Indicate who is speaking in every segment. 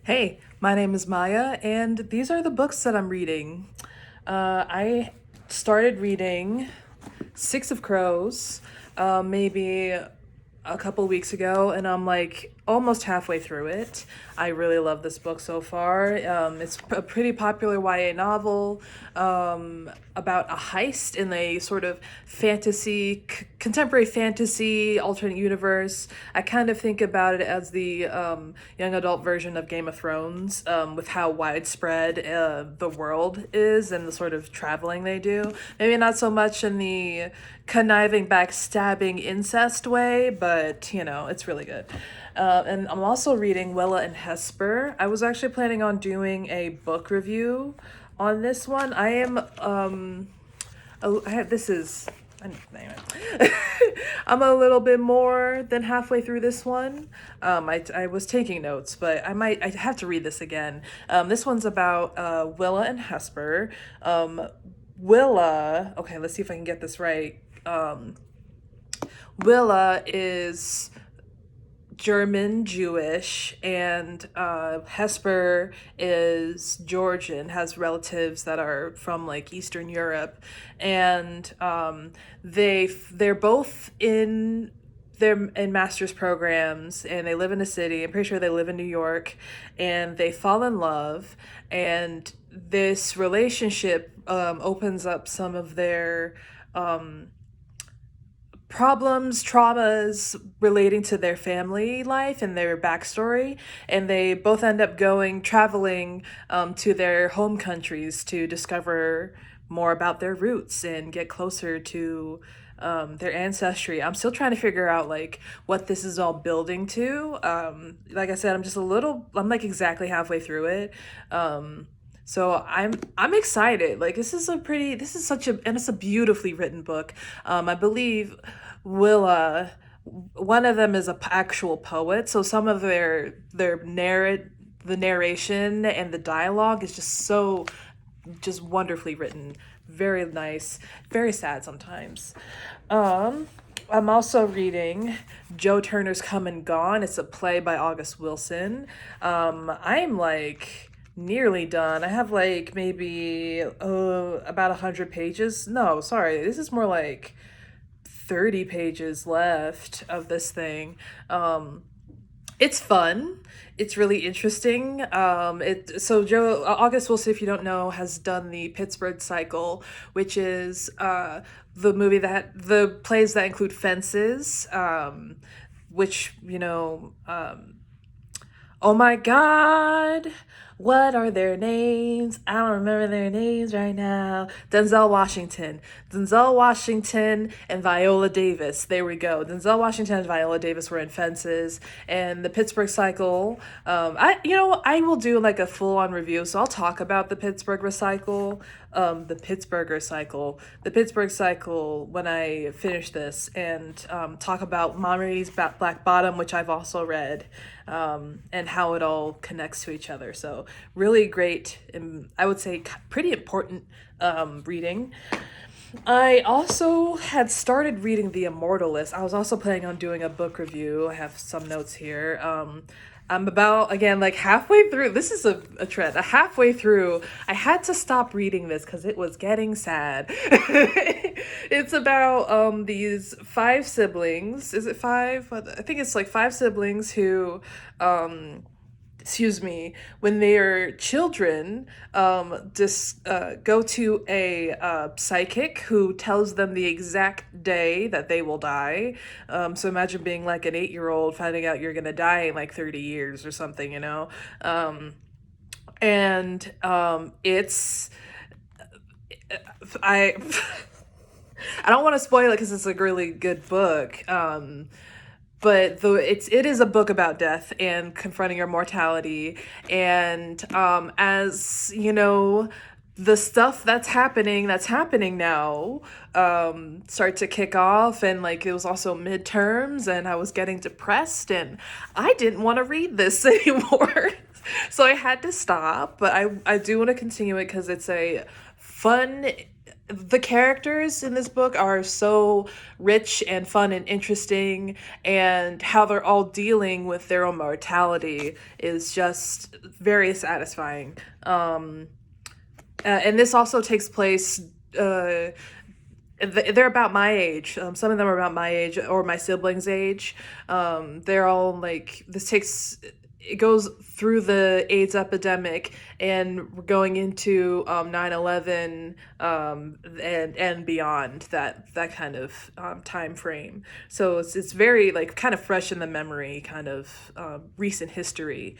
Speaker 1: Hey, my name is Maya, and these are the books that I'm reading. I started reading Six of Crows maybe a couple weeks ago, and I'm like almost halfway through it. I really love this book so far. It's a pretty popular YA novel about a heist in a sort of contemporary fantasy, alternate universe. I kind of think about it as the young adult version of Game of Thrones, with how widespread the world is and the sort of traveling they do. Maybe not so much in the conniving, backstabbing, incest way, but it's really good. And I'm also reading Wella and Hesper. I was actually planning on doing a book review on this one. I am oh, I have this is anyway. I'm a little bit more than halfway through this one. I was taking notes, but I have to read this again. This one's about Willa and Hesper. Willa, okay, let's see if I can get this right. Willa is German Jewish, and Hesper is Georgian, has relatives that are from like Eastern Europe, and they're both in master's programs, and they live in a city. I'm pretty sure they live in New York, and they fall in love, and this relationship opens up some of their problems, traumas relating to their family life and their backstory. And they both end up traveling to their home countries to discover more about their roots and get closer to their ancestry. I'm still trying to figure out like what this is all building to. Like I said, I'm like exactly halfway through it. So I'm excited. Like this is such a, and it's a beautifully written book. I believe Willa, one of them is a actual poet, so some of the narration and the dialogue is just wonderfully written. Very nice, very sad sometimes. I'm also reading Joe Turner's Come and Gone. It's a play by August Wilson. I'm like nearly done. I have like maybe about 100 pages. No, sorry, this is more like 30 pages left of this thing. It's fun. It's really interesting. Joe August Wilson, if you don't know, has done the Pittsburgh Cycle, which is the plays that include Fences, which oh my God, what are their names? I don't remember their names right now. Denzel Washington and Viola Davis. There we go. Denzel Washington and Viola Davis were in Fences, and the Pittsburgh Cycle. I will do like a full-on review, so I'll talk about the Pittsburgh Cycle, the Pittsburgh Cycle when I finish this, and talk about Monterey's Black Bottom, which I've also read, and how it all connects to each other. So really great, and I would say pretty important reading. I also had started reading The Immortal List. I was also planning on doing a book review. I have some notes here. I'm about, again, like halfway through. This is a trend. Halfway through, I had to stop reading this because it was getting sad. It's about these five siblings. Is it five? I think it's like five siblings who when they're children, just go to a psychic who tells them the exact day that they will die. So imagine being like an 8-year-old finding out you're gonna die in like 30 years or something, and it's I I don't want to spoil it because it's a really good book. But it is a book about death and confronting your mortality, and as you know, the stuff that's happening now start to kick off, and like it was also midterms, and I was getting depressed, and I didn't want to read this anymore. So I had to stop, but I do want to continue it because it's a fun the characters in this book are so rich and fun and interesting, and how they're all dealing with their own mortality is just very satisfying. And this also takes place. They're about my age. Some of them are about my age or my siblings' age. They're all like, this takes, it goes through the AIDS epidemic, and we're going into 9/11, and beyond that kind of time frame. So it's very like kind of fresh in the memory, kind of recent history.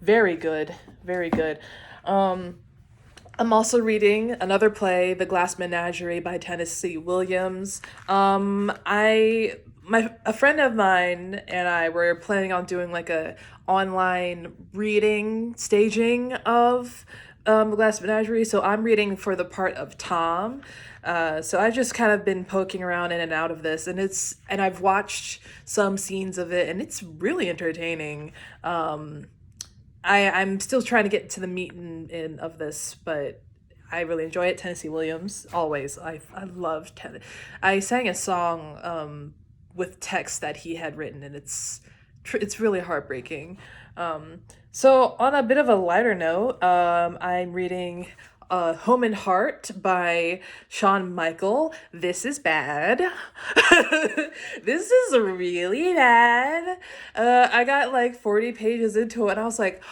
Speaker 1: Very good, very good. I'm also reading another play, The Glass Menagerie by Tennessee Williams. A friend of mine and I were planning on doing like a online reading staging of The Glass Menagerie. So I'm reading for the part of Tom. So I've just kind of been poking around in and out of this, and I've watched some scenes of it, and it's really entertaining. I'm still trying to get to the meat and of this, but I really enjoy it. Tennessee Williams, always. I love I sang a song with text that he had written, and it's really heartbreaking. So on a bit of a lighter note, I'm reading Home and Heart by Sean Michael. This is bad. This is really bad. I got like 40 pages into it, and I was like,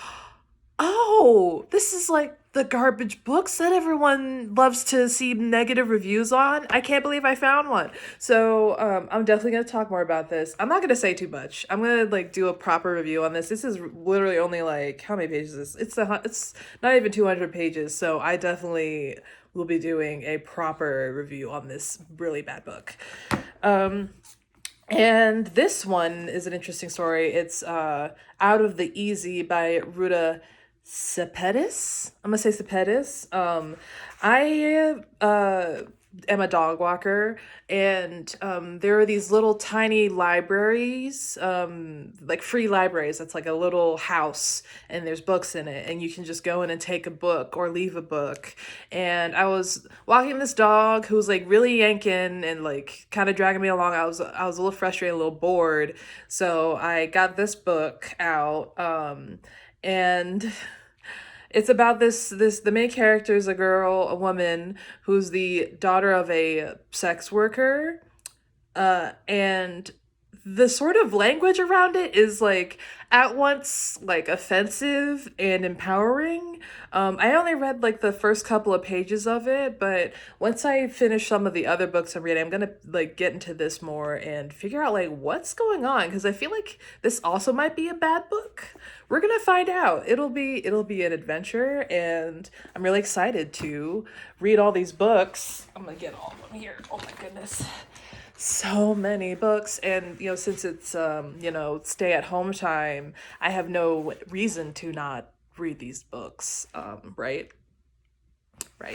Speaker 1: oh, this is like the garbage books that everyone loves to see negative reviews on. I can't believe I found one. So I'm definitely gonna talk more about this. I'm not gonna say too much. I'm gonna like do a proper review on this. This is literally only like, how many pages is this? It's not even 200 pages. So I definitely will be doing a proper review on this really bad book. And this one is an interesting story. It's Out of the Easy by Ruta Sepetys. I'm gonna say Sepetys. I am a dog walker, and there are these little tiny libraries, like free libraries. That's like a little house, and there's books in it, and you can just go in and take a book or leave a book. And I was walking this dog who was like really yanking and like kind of dragging me along. I was a little frustrated, a little bored, so I got this book out. And it's about the main character is a woman who's the daughter of a sex worker, and the sort of language around it is like at once like offensive and empowering. I only read like the first couple of pages of it, but once I finish some of the other books I'm reading, I'm gonna like get into this more and figure out like what's going on, because I feel like this also might be a bad book. We're gonna find out. It'll be an adventure, and I'm really excited to read all these books. I'm gonna get all of them here. Oh my goodness, so many books. And since it's stay at home time, I have no reason to not read these books, right.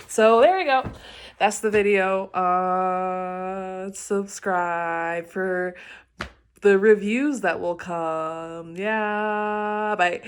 Speaker 1: So there you go, that's the video. Subscribe for the reviews that will come. Yeah, bye.